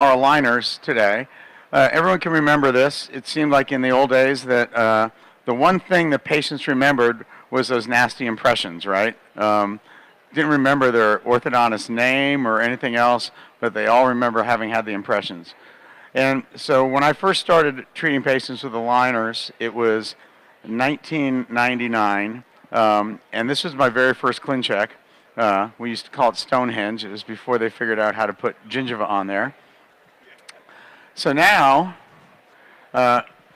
our aligners today. Everyone can remember this. It seemed like in the old days that the one thing that patients remembered was those nasty impressions, right? Didn't remember their orthodontist name or anything else, but they all remember having had the impressions. And so when I first started treating patients with aligners, it was 1999, and this was my very first ClinCheck. We used to call it Stonehenge. It was before they figured out how to put gingiva on there. So now,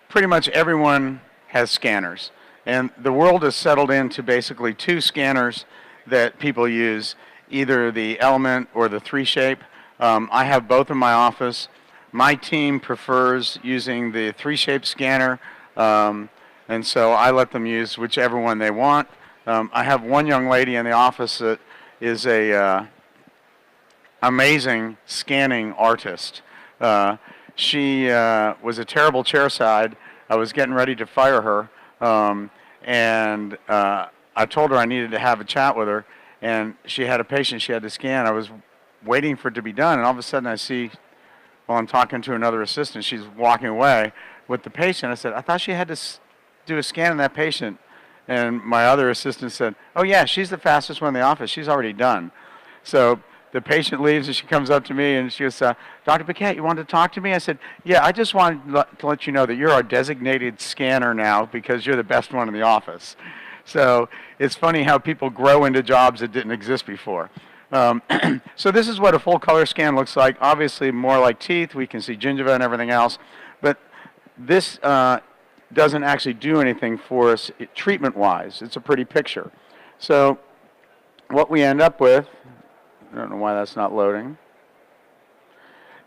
pretty much everyone has scanners. And the world has settled into basically two scanners that people use, either the Element or the 3Shape. I have both in my office. My team prefers using the 3Shape scanner, and so I let them use whichever one they want. I have one young lady in the office that is a amazing scanning artist. She was a terrible chairside. I was getting ready to fire her, and I told her I needed to have a chat with her, and she had a patient she had to scan. I was waiting for it to be done, and all of a sudden I see, while I'm talking to another assistant, she's walking away with the patient. I said, I thought she had to do a scan on that patient. And my other assistant said, oh yeah, she's the fastest one in the office. She's already done. So the patient leaves and she comes up to me and she goes, Dr. Paquette, you wanted to talk to me? I said, yeah, I just wanted to let you know that you're our designated scanner now because you're the best one in the office. So it's funny how people grow into jobs that didn't exist before. So this is what a full color scan looks like. Obviously more like teeth. We can see gingiva and everything else. But this doesn't actually do anything for us treatment-wise. It's a pretty picture. So what we end up with, I don't know why that's not loading,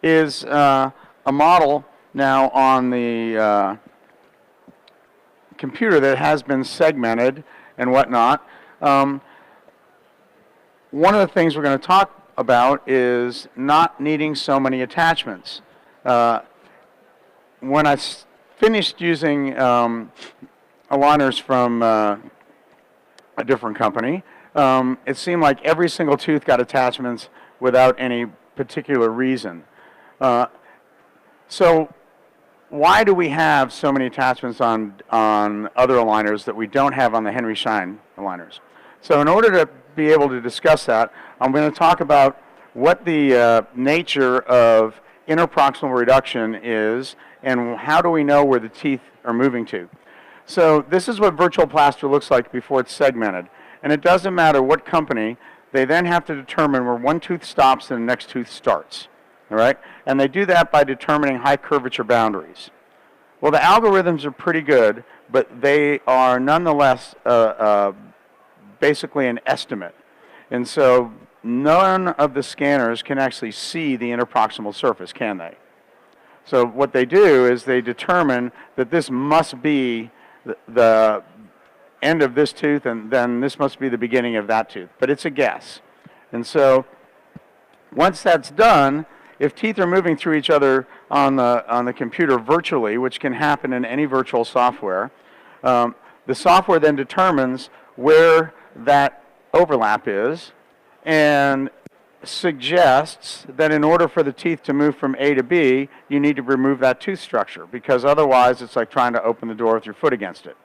is a model now on the computer that has been segmented and whatnot. One of the things we're going to talk about is not needing so many attachments. When I finished using aligners from a different company, it seemed like every single tooth got attachments without any particular reason. So why do we have so many attachments on other aligners that we don't have on the Henry Schein aligners? So in order to be able to discuss that, I'm going to talk about what the nature of interproximal reduction is and how do we know where the teeth are moving to. So this is what virtual plaster looks like before it's segmented. And it doesn't matter what company, they then have to determine where one tooth stops and the next tooth starts. All right? And they do that by determining high curvature boundaries. Well, the algorithms are pretty good, but they are nonetheless basically an estimate. And so none of the scanners can actually see the interproximal surface, can they? So what they do is they determine that this must be the end of this tooth and then this must be the beginning of that tooth. But it's a guess. And so once that's done, if teeth are moving through each other on the computer virtually, which can happen in any virtual software, the software then determines where that overlap is and suggests that in order for the teeth to move from A to B, you need to remove that tooth structure because otherwise it's like trying to open the door with your foot against it.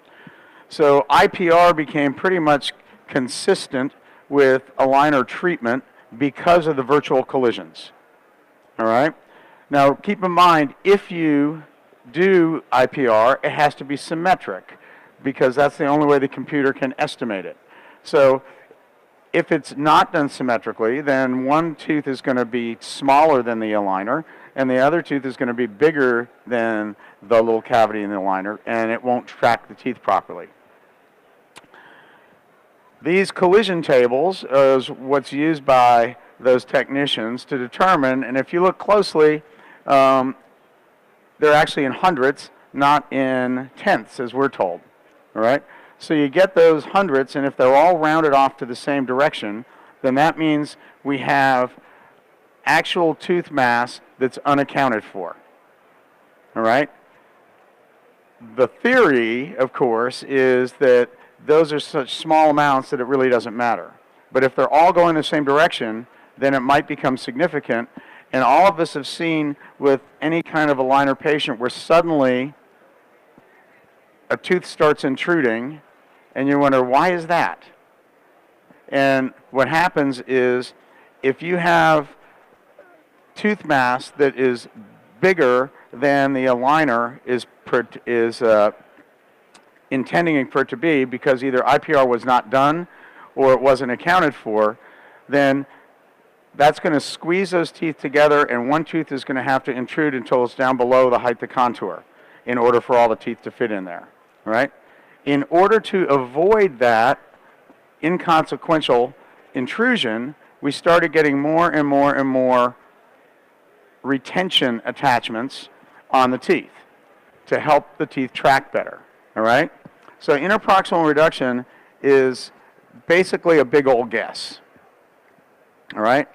So IPR became pretty much consistent with aligner treatment because of the virtual collisions. All right? Now keep in mind, if you do IPR, it has to be symmetric because that's the only way the computer can estimate it. So if it's not done symmetrically, then one tooth is going to be smaller than the aligner, and the other tooth is going to be bigger than the little cavity in the aligner, and it won't track the teeth properly. These collision tables is what's used by those technicians to determine, and if you look closely, they're actually in hundredths, not in tenths, as we're told. All right? So you get those hundredths, and if they're all rounded off to the same direction, then that means we have actual tooth mass that's unaccounted for. All right? The theory, of course, is that those are such small amounts that it really doesn't matter. But if they're all going the same direction, then it might become significant, And all of us have seen with any kind of aligner patient where suddenly a tooth starts intruding, and you wonder, why is that? And what happens is, if you have tooth mass that is bigger than the aligner is intending for it to be, because either IPR was not done or it wasn't accounted for, then that's going to squeeze those teeth together, and one tooth is going to have to intrude until it's down below the height of contour in order for all the teeth to fit in there, right? In order to avoid that inconsequential intrusion, we started getting more and more and more retention attachments on the teeth to help the teeth track better, all right? So interproximal reduction is basically a big old guess, all right?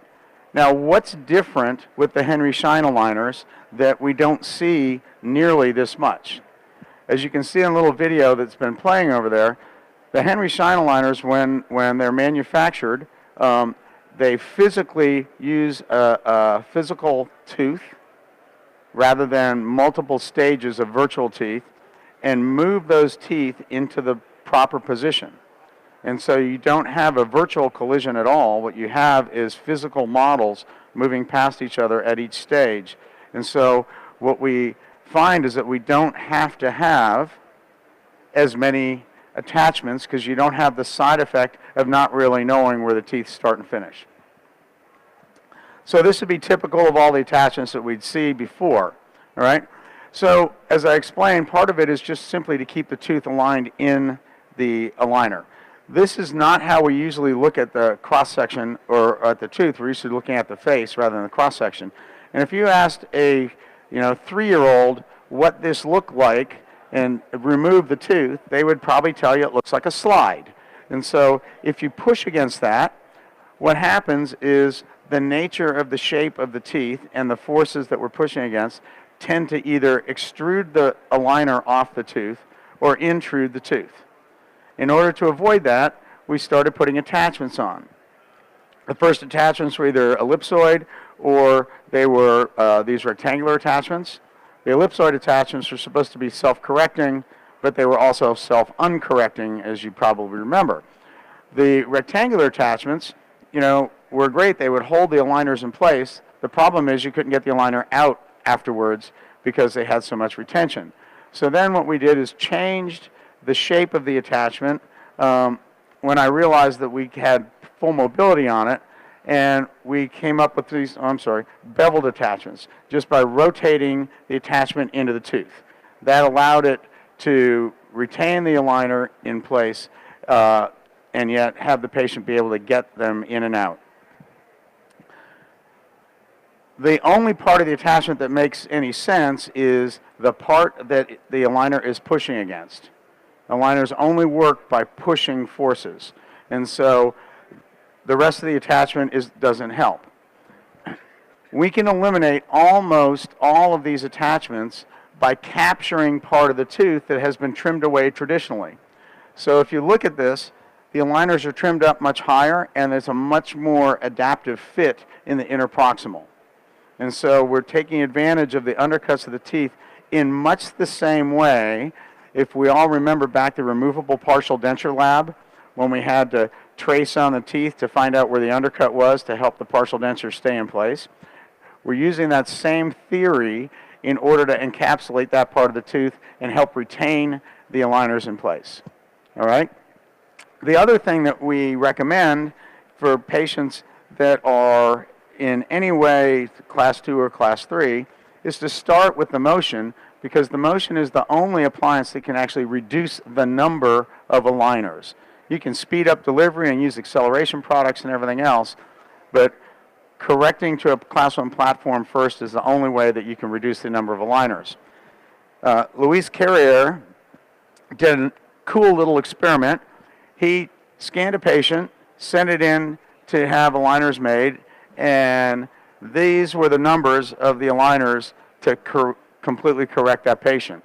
Now, what's different with the Henry Schein aligners that we don't see nearly this much? As you can see in a little video that's been playing over there, the Henry Schein aligners, when they're manufactured, they physically use a physical tooth rather than multiple stages of virtual teeth and move those teeth into the proper position. And so you don't have a virtual collision at all. What you have is physical models moving past each other at each stage. And so what we find is that we don't have to have as many attachments because you don't have the side effect of not really knowing where the teeth start and finish. So this would be typical of all the attachments that we'd see before, all right? So as I explained, part of it is just simply to keep the tooth aligned in the aligner. This is not how we usually look at the cross-section or at the tooth. We're usually looking at the face rather than the cross-section. And if you asked a 3-year-old what this looked like and remove the tooth, they would probably tell you it looks like a slide. And so if you push against that, what happens is the nature of the shape of the teeth and the forces that we're pushing against tend to either extrude the aligner off the tooth or intrude the tooth. In order to avoid that, we started putting attachments on. The first attachments were either ellipsoid or they were these rectangular attachments. The ellipsoid attachments were supposed to be self-correcting, but they were also self-uncorrecting, as you probably remember. The rectangular attachments, were great. They would hold the aligners in place. The problem is you couldn't get the aligner out afterwards because they had so much retention. So then what we did is changed the shape of the attachment when I realized that we had full mobility on it, and we came up with these, beveled attachments, just by rotating the attachment into the tooth. That allowed it to retain the aligner in place and yet have the patient be able to get them in and out. The only part of the attachment that makes any sense is the part that the aligner is pushing against. Aligners only work by pushing forces, and so the rest of the attachment doesn't help. We can eliminate almost all of these attachments by capturing part of the tooth that has been trimmed away traditionally. So if you look at this, the aligners are trimmed up much higher, and there's a much more adaptive fit in the interproximal. And so we're taking advantage of the undercuts of the teeth in much the same way. If we all remember back to removable partial denture lab, when we had to trace on the teeth to find out where the undercut was to help the partial denture stay in place, we're using that same theory in order to encapsulate that part of the tooth and help retain the aligners in place. All right? The other thing that we recommend for patients that are in any way class 2 or class 3 is to start with the motion, because the motion is the only appliance that can actually reduce the number of aligners. You can speed up delivery and use acceleration products and everything else, but correcting to a class 1 platform first is the only way that you can reduce the number of aligners. Luis Carrier did a cool little experiment. He scanned a patient, sent it in to have aligners made, and these were the numbers of the aligners to completely correct that patient.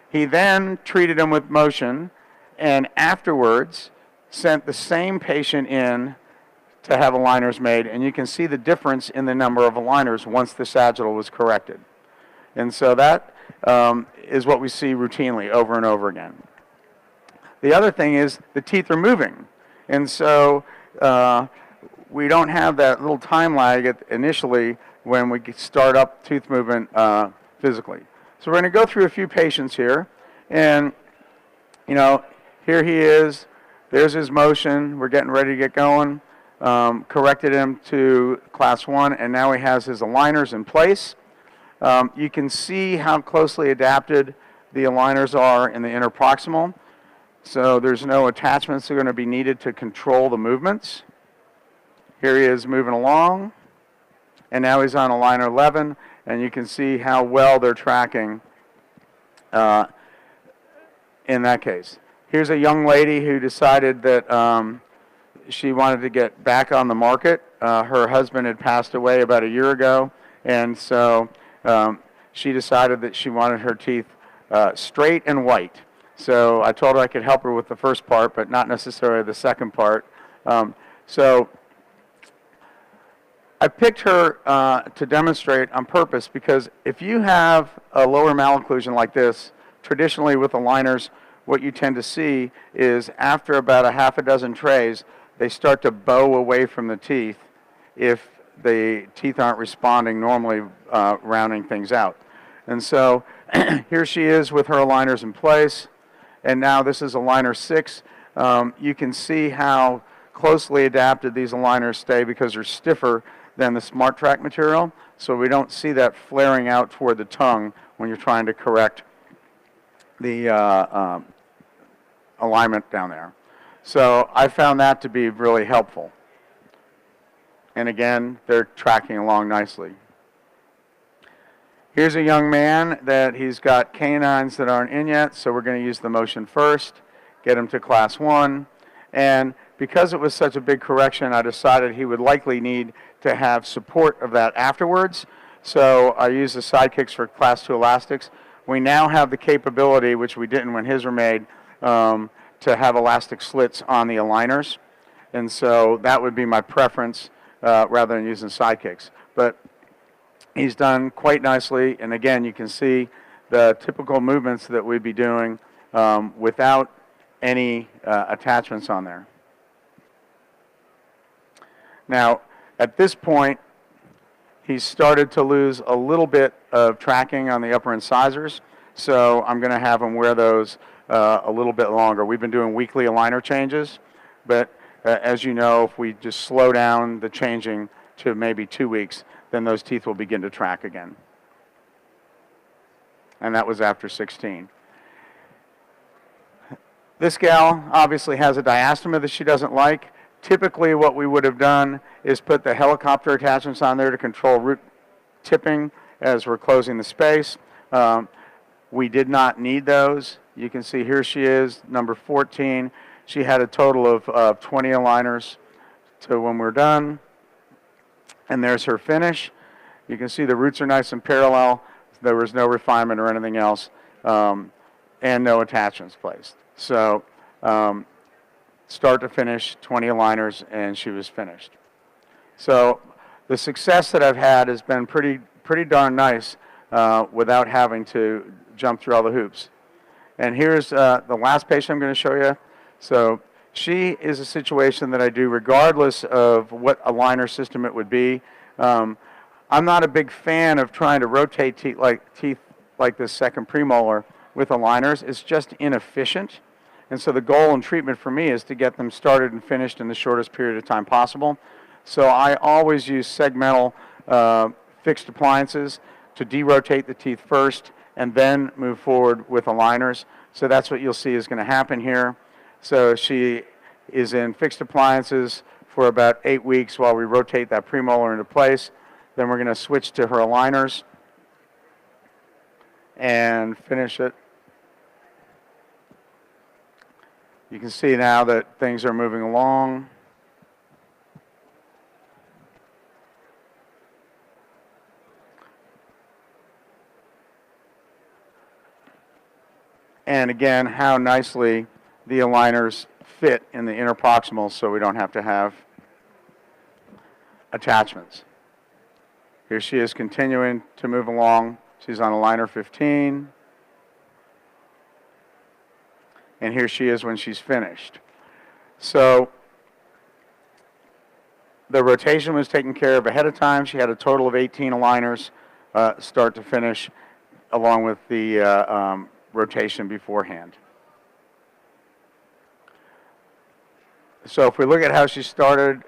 He then treated him with motion, and afterwards sent the same patient in to have aligners made, and you can see the difference in the number of aligners once the sagittal was corrected. And so that is what we see routinely over and over again. The other thing is the teeth are moving, and so we don't have that little time lag initially when we start up tooth movement physically. So we're going to go through a few patients here, and here he is. There's his motion. We're getting ready to get going. Corrected him to class 1, and now he has his aligners in place. You can see how closely adapted the aligners are in the interproximal. So there's no attachments that are going to be needed to control the movements. Here he is moving along, and now he's on aligner 11, and you can see how well they're tracking in that case. Here's a young lady who decided that she wanted to get back on the market. Her husband had passed away about a year ago, and so she decided that she wanted her teeth straight and white. So I told her I could help her with the first part, but not necessarily the second part. So I picked her to demonstrate on purpose, because if you have a lower malocclusion like this, traditionally with aligners, what you tend to see is after about a half a dozen trays, they start to bow away from the teeth if the teeth aren't responding normally, rounding things out. And so here she is with her aligners in place, and now this is aligner 6. You can see how closely adapted these aligners stay because they're stiffer than the Smart Track material, so we don't see that flaring out toward the tongue when you're trying to correct the alignment down there. So I found that to be really helpful. And again, they're tracking along nicely. Here's a young man that he's got canines that aren't in yet, so we're going to use the motion first, get him to class 1. And because it was such a big correction, I decided he would likely need to have support of that afterwards. So I used the sidekicks for class 2 elastics. We now have the capability, which we didn't when his were made, to have elastic slits on the aligners. And so that would be my preference rather than using sidekicks. But he's done quite nicely, and again, you can see the typical movements that we'd be doing without any attachments on there. Now, at this point, he's started to lose a little bit of tracking on the upper incisors, so I'm going to have him wear those a little bit longer. We've been doing weekly aligner changes, but as you know, if we just slow down the changing to maybe 2 weeks, then those teeth will begin to track again. And that was after 16. This gal obviously has a diastema that she doesn't like. Typically what we would have done is put the helicopter attachments on there to control root tipping as we're closing the space. We did not need those. You can see here she is, number 14. She had a total of 20 aligners to when we're done. And there's her finish. You can see the roots are nice and parallel. There was no refinement or anything else, and no attachments placed. So start to finish, 20 aligners, and she was finished. So the success that I've had has been pretty darn nice without having to jump through all the hoops. And here's the last patient I'm going to show you. So she is a situation that I do regardless of what aligner system it would be. I'm not a big fan of trying to rotate teeth like this second premolar with aligners. It's just inefficient. And so the goal and treatment for me is to get them started and finished in the shortest period of time possible. So I always use segmental fixed appliances to derotate the teeth first and then move forward with aligners. So that's what you'll see is going to happen here. So she is in fixed appliances for about 8 weeks while we rotate that premolar into place. Then we're going to switch to her aligners and finish it. You can see now that things are moving along. And again, how nicely the aligners fit in the interproximal so we don't have to have attachments. Here she is continuing to move along. She's on aligner 15. And here she is when she's finished. So the rotation was taken care of ahead of time. She had a total of 18 aligners start to finish, along with the rotation beforehand. So if we look at how she started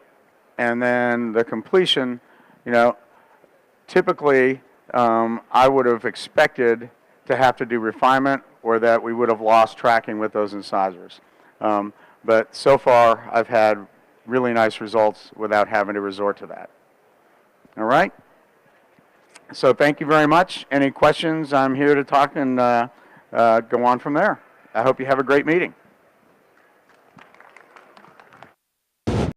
and then the completion, you know, typically I would have expected to have to do refinement, or that we would have lost tracking with those incisors. But so far, I've had really nice results without having to resort to that. All right? So thank you very much. Any questions? I'm here to talk and go on from there. I hope you have a great meeting.